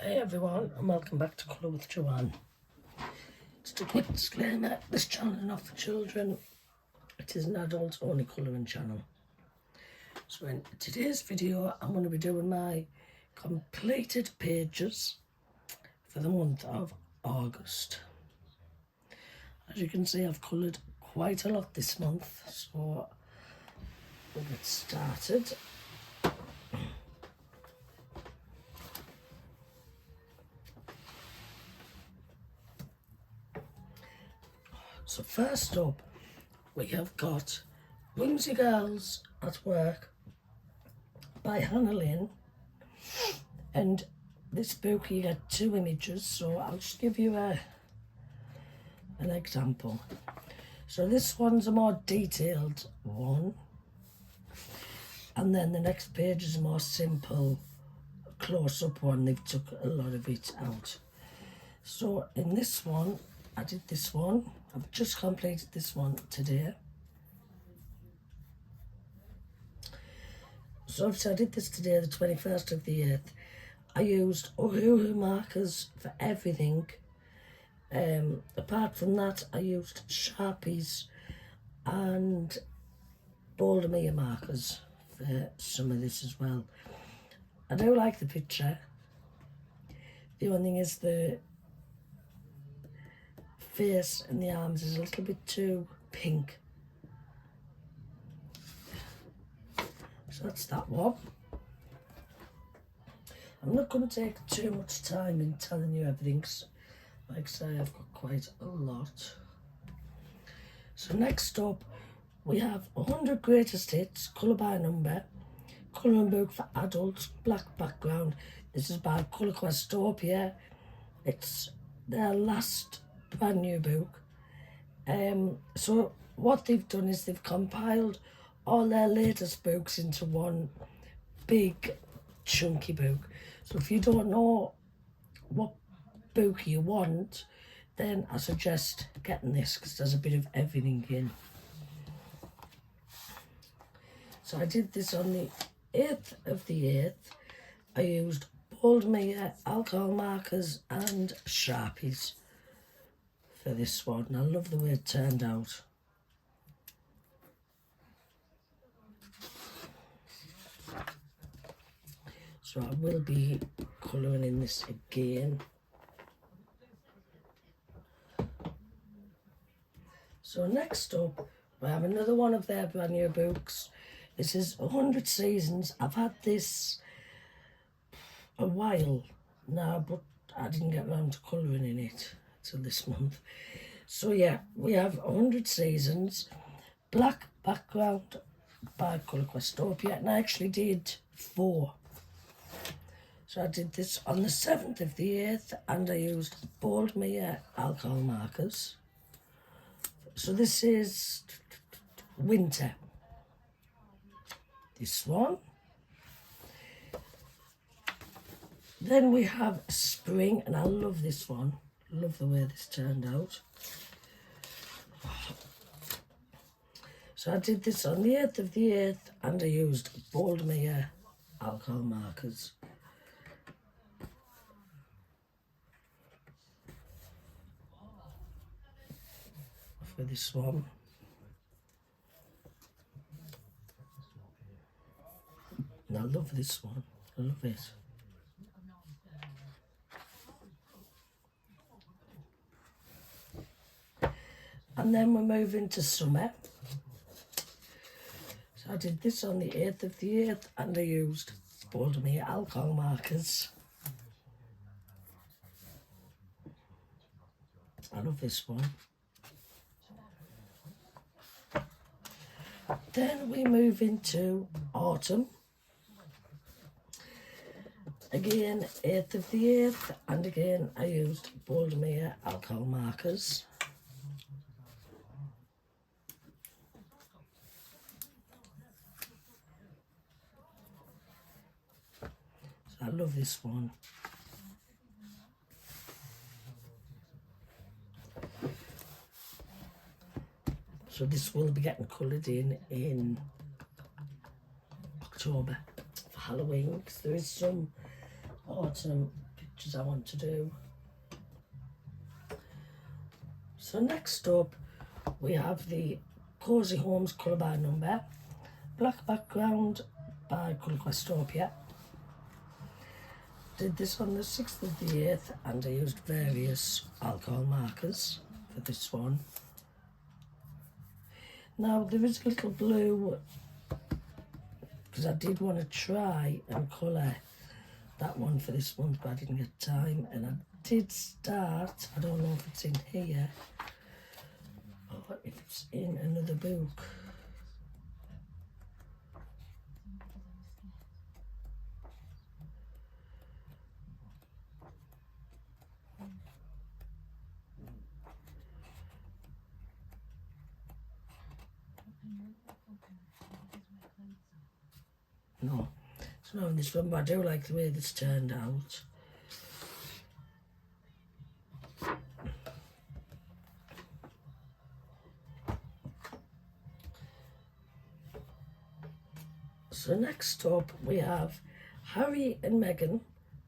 Hey everyone, and welcome back to Colour with Joanne. Just a quick disclaimer, this channel is not for children. It is an adult only colouring channel. So in today's video, I'm going to be doing my completed pages for the month of August. As you can see, I've coloured quite a lot this month, so we'll get started. So first up, we have got Whimsy Girls at Work by Hannah Lynn. And this book, you get two images, so I'll just give you an example. So this one's a more detailed one. And then the next page is a more simple close-up one. They've took a lot of it out. So in this one, I did this one. I've just completed this one today. So obviously I did this today, the 21st of the 8th. I used Ohuhu markers for everything. Apart from that, I used Sharpies and Boulder markers for some of this as well. I do like the picture. The only thing is the face and the arms is a little bit too pink. So that's that one. I'm not going to take too much time in telling you everything, 'cause like I say, I've got quite a lot. So next up, we have 100 Greatest Hits, colour by number, colouring book for adults, black background. This is by Colour Questopia. It's their last brand new book. So what they've done is they've compiled all their latest books into one big chunky book. So if you don't know what book you want, then I suggest getting this, because there's a bit of everything in. So I did this on the 8th of the 8th. I used Boldmere alcohol markers and Sharpies for this one. And I love the way it turned out. So I will be colouring in this again. So next up, we have another one of their brand new books. This is 100 Seasons. I've had this a while now, but I didn't get around to colouring in it till this month. So yeah, we have 100 Seasons, black background by Colour Questopia, and I actually did 4. So I did this on the 7th of the 8th, and I used Boldmere alcohol markers. So this is winter. This one. Then we have spring, and I love this one. Love the way this turned out. So I did this on the 8th of the 8th, and I used Boldmere alcohol markers. For this one. And I love this one. I love it. And then we're moving to summer. So I did this on the 8th of the 8th, and I used Boldmere alcohol markers. I love this one. Then we move into autumn. Again, 8th of the 8th, and again I used Boldmere alcohol markers. So I love this one. So this will be getting coloured in October for Halloween, because there is some autumn pictures I want to do. So next up we have the Cozy Homes colour by number, black background by Colour Questopia. Did this on the 6th of the 8th and I used various alcohol markers for this one. Now there is a little blue because I did want to try and colour that one for this month, but I didn't get time, and I did start, I don't know if it's in here or if it's in another book. No, it's not in this one, but I do like the way this turned out. So next up we have Harry and Meghan,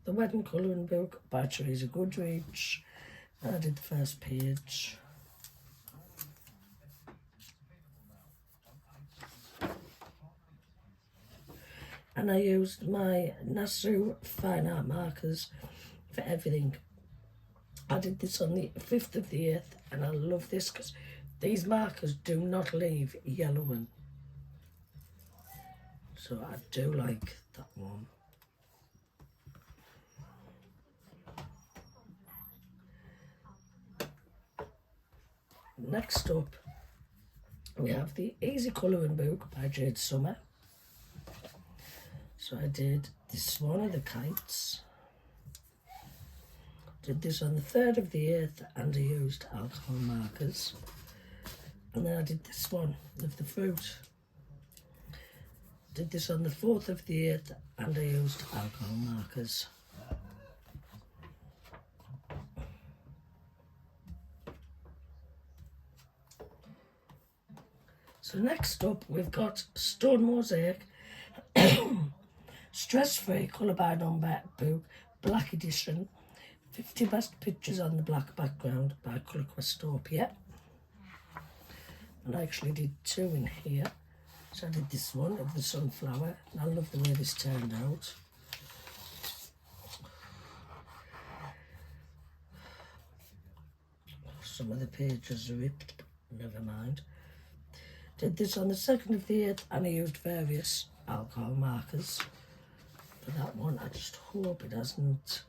the wedding colouring book by Teresa Goodrich. I did the first page. And I used my Nasu fine art markers for everything. I did this on the 5th of the 8th, and I love this because these markers do not leave yellowing. So I do like that one. Next up, we have the Easy Colouring Book by Jade Summer. So I did this one of the kites. Did this on the 3rd of the 8th and I used alcohol markers. And then I did this one of the fruit. Did this on the 4th of the 8th and I used alcohol markers. So next up we've got Stone Mosaic Stress Free Colour by Number book, Black Edition. 50 best pictures on the black background by Colour Questopia. And I actually did 2 in here. So I did this one of the sunflower, and I love the way this turned out. Some of the pages are ripped, but never mind. Did this on the 2nd of the 8th and I used various alcohol markers for that one. I just hope it hasn't.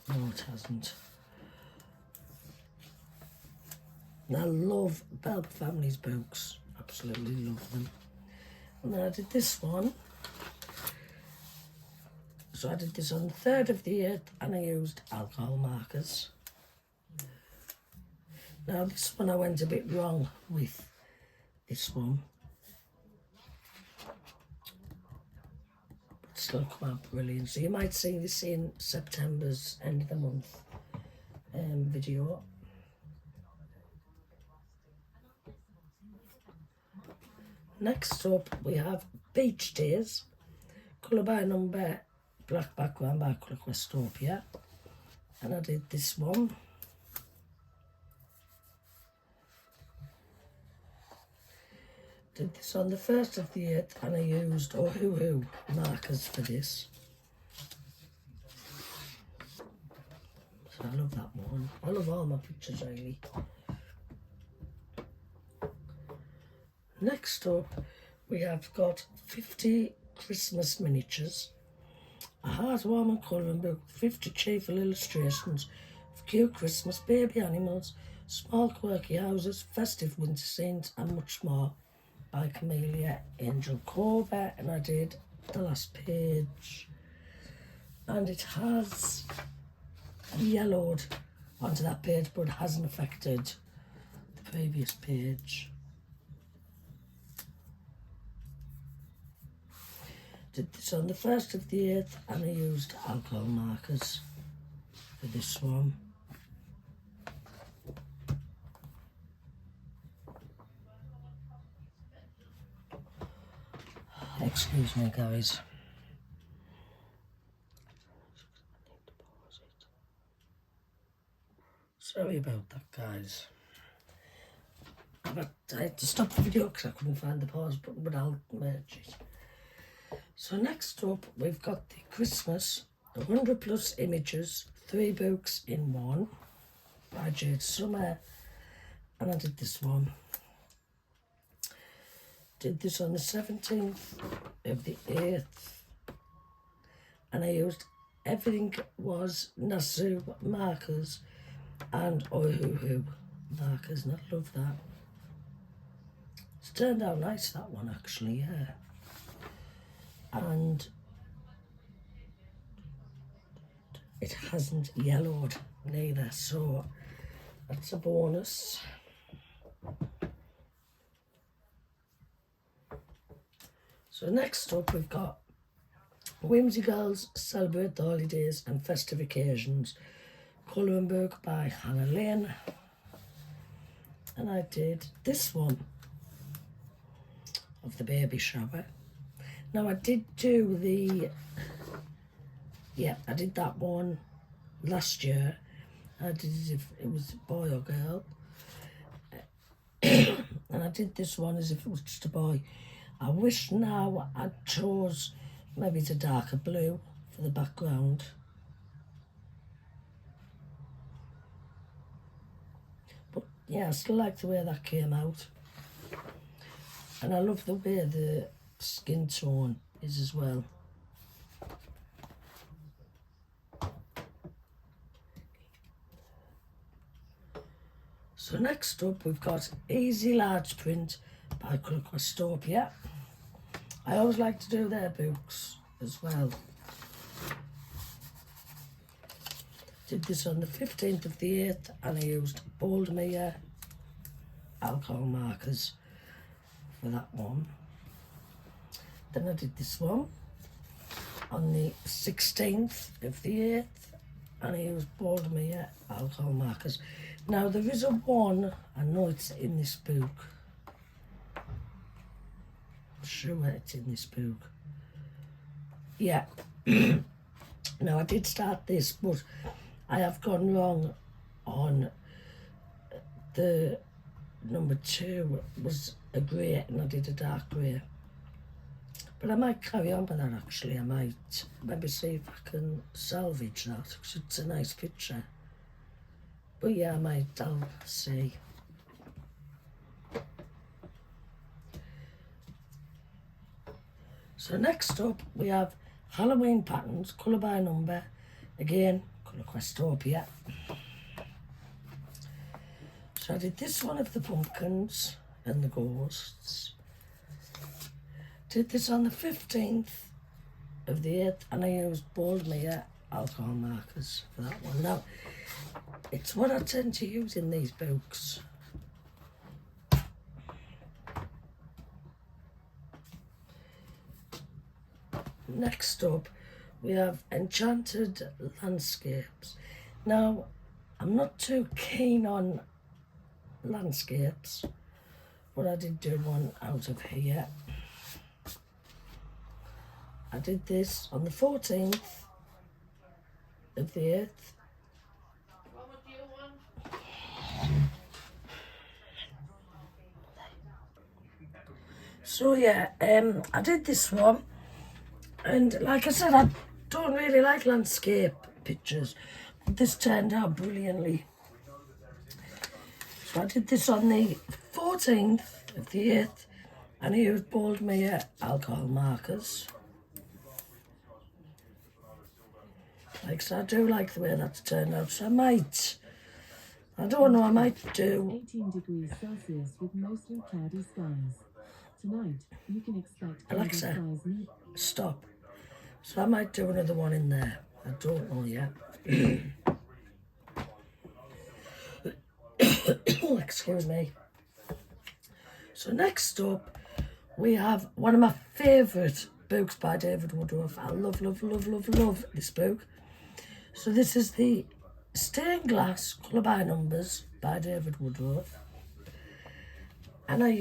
No, it hasn't. And I love Belper Family's books. Absolutely love them. And then I did this one. So I did this on the 3rd of the 8th and I used alcohol markers. Now this one I went a bit wrong with this one. But still come out brilliant. So you might see this in September's end of the month video. Next up we have Beach Days, Colour by Number, black background by Colour Questopia. And I did this one. Did this on the 1st of the 8th and I used Ohuhu markers for this. So I love that one. I love all my pictures really. Next up we have got 50 Christmas miniatures, a heartwarming colouring book, 50 cheerful illustrations of cute Christmas baby animals, small quirky houses, festive winter scenes and much more by Camellia Angel Cover. And I did the last page and it has yellowed onto that page but hasn't affected the previous page. Did this on the 1st of the 8th and I used alcohol markers for this one. Excuse me guys. I need to pause it. Sorry about that, guys. But I had to stop the video because I couldn't find the pause button, but I'll merge it. So next up, we've got the Christmas 100 plus images, 3 books in 1 by Jade Summer, and I did this one. Did this on the 17th of the 8th, and I used everything was Nasu markers and Ohuhu markers, and I love that. It's turned out nice, that one, actually, yeah. And it hasn't yellowed neither, so that's a bonus. So next up, we've got Whimsy Girls Celebrate the Holidays and Festive Occasions, colouring book by Hannah Lane. And I did this one of the baby shower. Now I did do I did that one last year. I did it if it was a boy or girl. And I did this one as if it was just a boy. I wish now I chose maybe it's a darker blue for the background. But yeah, I still like the way that came out. And I love the way the skin tone is as well. So next up we've got Easy Large Print by Colour Questopia. I always like to do their books as well. Did this on the 15th of the 8th and I used Boldmere alcohol markers for that one. Then I did this one on the 16th of the 8th and I used Boldmere alcohol markers. Now there is a one, I know it's in this book. I'm sure it's in this book. Yeah. Now I did start this, but I have gone wrong on the number 2 was a grey and I did a dark grey. But I might carry on with that actually. I might maybe see if I can salvage that because it's a nice picture. But yeah, I'll see. So next up we have Halloween Patterns, colour by number. Again, Colour Questopia. So I did this one of the pumpkins and the ghosts. Did this on the 15th of the 8th and I used Boldmere alcohol markers for that one. Now, it's what I tend to use in these books. Next up, we have Enchanted Landscapes. Now, I'm not too keen on landscapes, but I did do one out of here. I did this on the 14th of the 8th. So yeah, I did this one, and like I said, I don't really like landscape pictures, but this turned out brilliantly. So I did this on the 14th of the 8th, and I used Boldmere alcohol markers. So I do like the way that's turned out, so I might do 18 degrees Celsius with mostly cloudy skies. Tonight, you can expect Alexa, stop. So I might do another one in there. I don't know yet. Excuse me. So next up, we have one of my favourite books by David Woodruff. I love this book. So this is the Stained Glass Colour by Numbers by David Woodruff. And I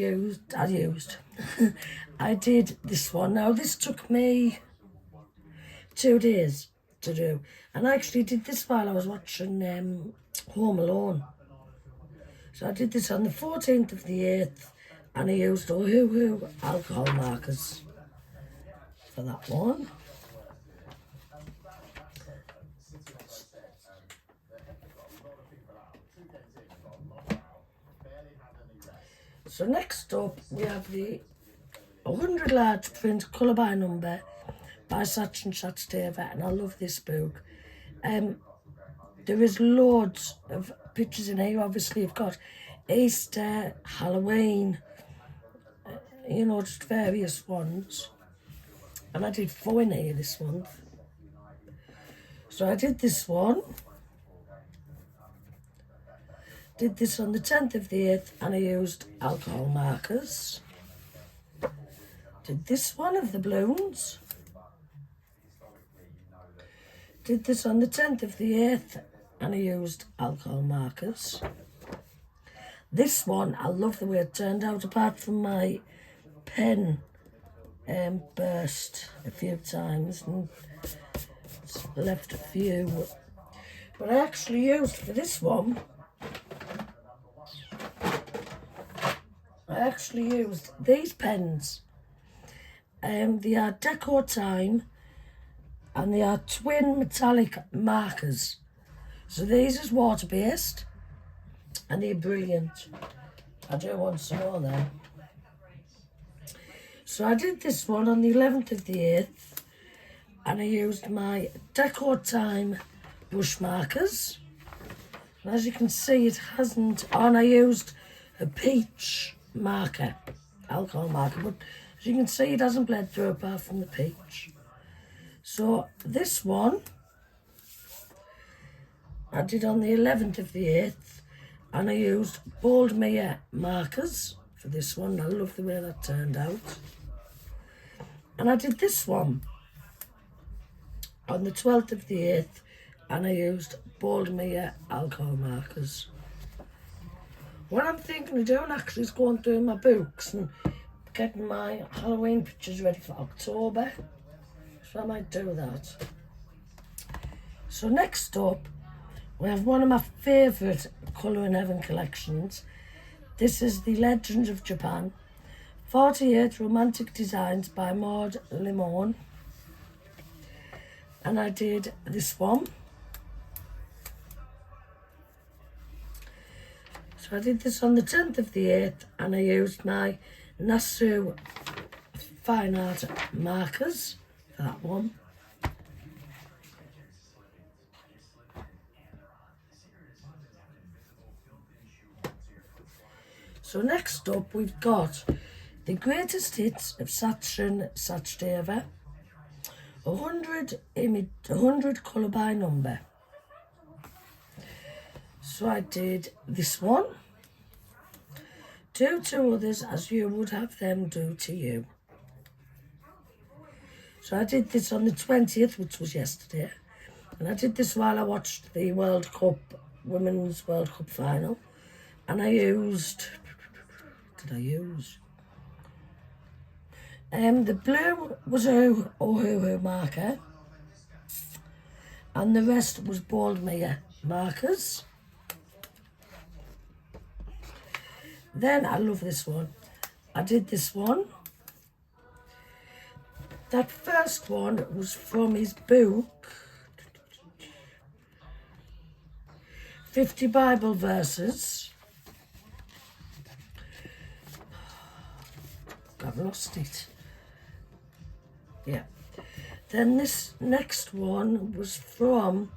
did this one. Now this took me 2 days to do. And I actually did this while I was watching Home Alone. So I did this on the 14th of the 8th, and I used Ohuhu alcohol markers for that one. So next up we have the 100 large print colour by number by Saatchi & Satsdever, and I love this book. There is loads of pictures in here. Obviously you've got Easter, Halloween, you know, just various ones. And I did 4 in here this month. So I did this one. Did this on the 10th of the 8th, and I used alcohol markers. Did this one of the balloons. Did this on the 10th of the 8th, and I used alcohol markers. This one, I love the way it turned out, apart from my pen burst a few times and it's left a few. But I actually used for this one, I actually used these pens. They are Decor Time, and they are twin metallic markers. So these is water-based, and they're brilliant. I do want some more then. So I did this one on the 11th of the 8th, and I used my Decor Time brush markers. And as you can see, it hasn't, and I used a peach marker, alcohol marker, but as you can see, it hasn't bled through apart from the peach. So this one I did on the 11th of the 8th, and I used Boldmere markers for this one. I love the way that turned out. And I did this one on the 12th of the 8th, and I used Boldmere alcohol markers. What I'm thinking of doing actually is going through my books and getting my Halloween pictures ready for October. So I might do that. So next up, we have one of my favourite Colour in Heaven collections. This is the Legends of Japan, 48 Romantic Designs by Maud Limon. And I did this one. So I did this on the 10th of the 8th, and I used my Nasu Fine Art markers for that one. So next up we've got the greatest hits of Saatchi & Satsdever, 100 colour by number. So I did this one, two others as you would have them do to you. So I did this on the 20th, which was yesterday, and I did this while I watched the World Cup, Women's World Cup final, and I used, the blue was Ohuhu marker, and the rest was Boldmere markers. Then I love this one. I did this one. That first one was from his book, 50 Bible Verses. I've lost it. Yeah. Then this next one was from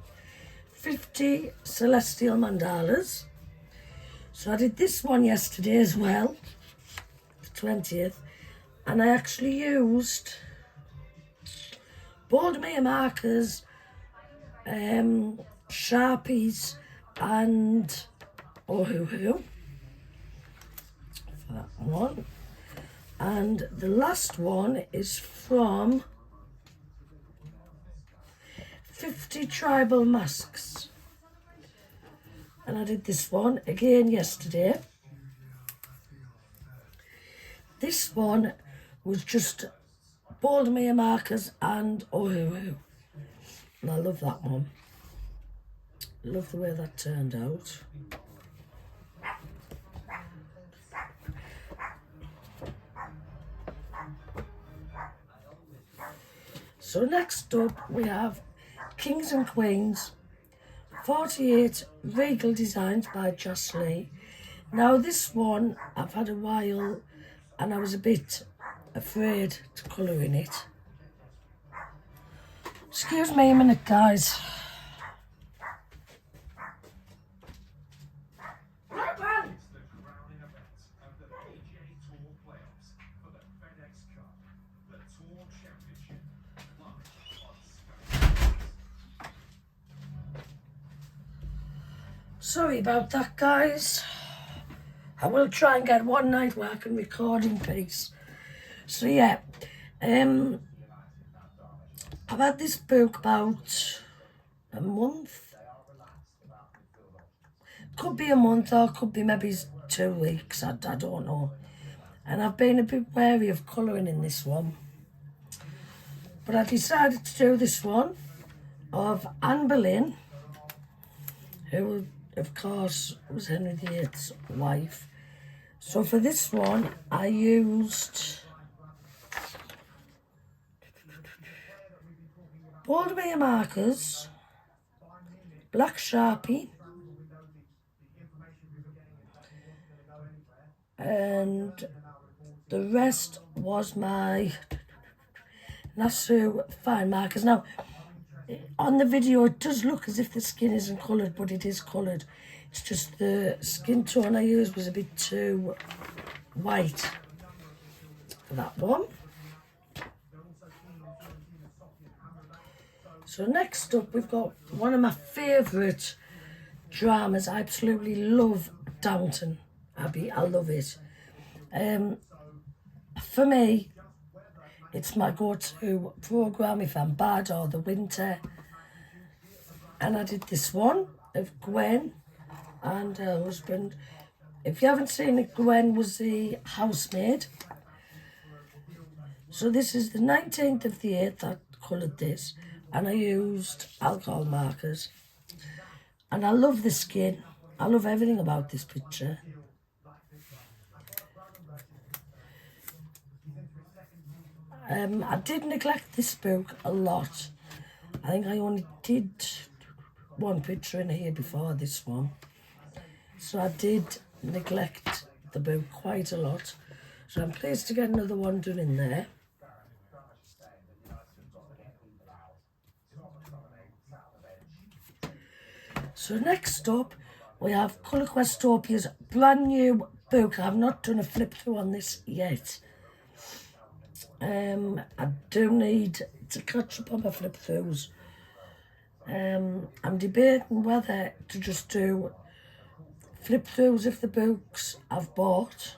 50 Celestial Mandalas. So I did this one yesterday as well, the 20th, and I actually used Boldmere markers, Sharpies, and Ohuhu for that one. And the last one is from 50 Tribal Masks. And I did this one again yesterday. This one was just Boldmere markers and Ohuhu. And I love that one. Love the way that turned out. So next up we have Kings and Queens 48 Regal Designs by Joss Lee. Now this one I've had a while and I was a bit afraid to colour in it. Excuse me a minute, guys. Sorry about that, guys. I will try and get one night where I can record in peace. So yeah, I've had this book about a month. Could be a month or could be maybe 2 weeks, I don't know. And I've been a bit wary of colouring in this one. But I decided to do this one of Anne Boleyn, who of course was Henry VIII's wife. So for this one I used Boldmere markers, black Sharpie, and the rest was my Nassau fine markers. Now on the video it does look as if the skin isn't coloured, but it is coloured. It's just the skin tone I used was a bit too white for that one. So next up we've got one of my favourite dramas. I absolutely love Downton Abbey. I love it. For me, it's my go-to programme if I'm bad or the winter. And I did this one of Gwen and her husband. If you haven't seen it, Gwen was the housemaid. So this is the 19th of the 8th I coloured this. And I used alcohol markers. And I love the skin. I love everything about this picture. I did neglect this book a lot. I think I only did one picture in here before this one. So I did neglect the book quite a lot. So I'm pleased to get another one done in there. So next up, we have Colour Questopia's brand new book. I've not done a flip through on this yet. I do need to catch up on my flip throughs. I'm debating whether to just do flip throughs of the books I've bought.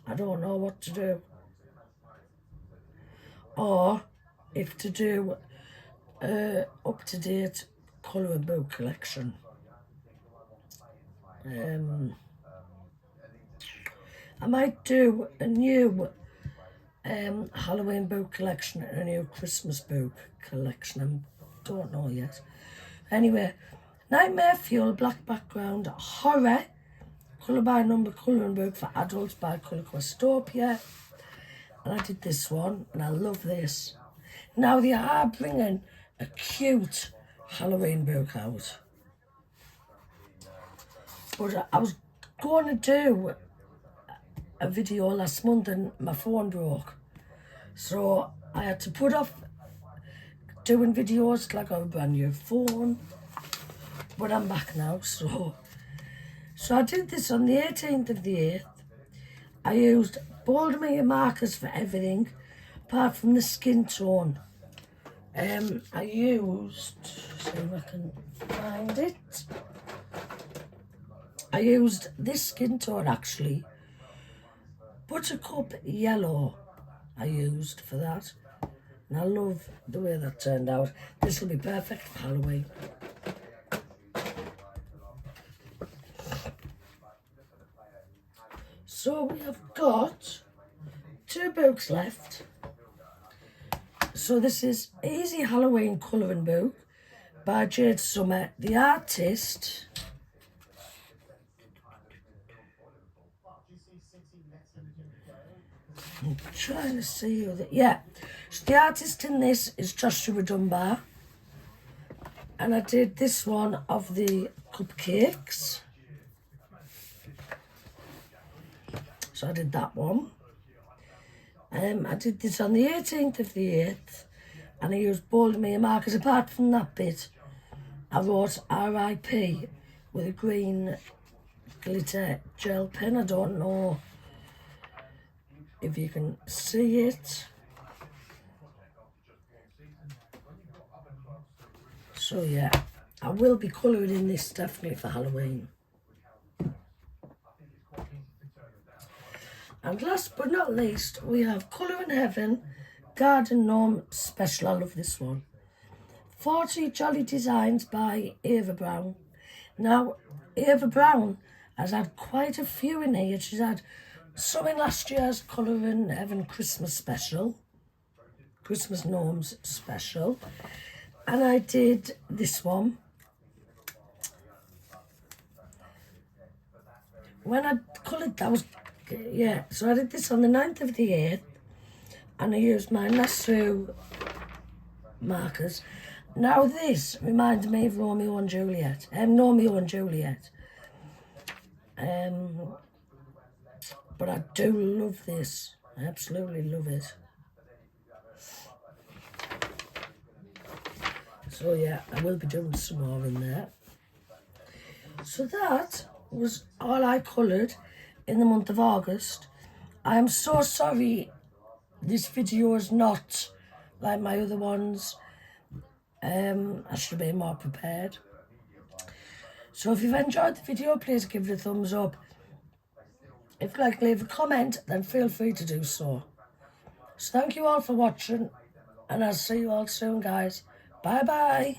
I don't know what to do. Or if to do up-to-date colouring book collection. I might do a new Halloween book collection and a new Christmas book collection. I don't know yet. Anyway, Nightmare Fuel, black background, horror, colour by number colouring book for adults by Colour Questopia. And I did this one and I love this. Now they are bringing a cute Halloween book out. But I was going to do a video last month and my phone broke. So I had to put off doing videos till I got a brand new phone. But I'm back now, so I did this on the 18th of the 8th. I used Boldmere markers for everything, apart from the skin tone. I used, see if I can find it. I used this skin tone actually. Buttercup yellow I used for that. And I love the way that turned out. This will be perfect for Halloween. So we have got 2 books left. So this is Easy Halloween Colouring Book by Jade Summer. The artist... I'm trying to see who yeah. So the artist in this is Joshua Dunbar. And I did this one of the cupcakes. So I did that one. I did this on the 18th of the 8th. And I used bold me markers. Apart from that bit, I wrote RIP with a green glitter gel pen. I don't know if you can see it. So yeah, I will be colouring in this definitely for Halloween. And last but not least, we have Colour in Heaven Garden Gnome Special. I love this one. 40 Jolly Designs by Ava Brown. Now, Ava Brown has had quite a few in here. She's had some in last year's Colour in Heaven Christmas special. Christmas Gnomes special. And I did this one. When I coloured that was, yeah, so I did this on the 9th of the 8th. And I used my Nassau markers. Now this reminds me of Romeo and Juliet. Romeo and Juliet. But I do love this. I absolutely love it. So yeah, I will be doing some more in there. So that was all I coloured in the month of August. I am so sorry this video is not like my other ones. I should have been more prepared. So if you've enjoyed the video, please give it a thumbs up. If you'd like to leave a comment, then feel free to do so. So thank you all for watching, and I'll see you all soon, guys. Bye bye.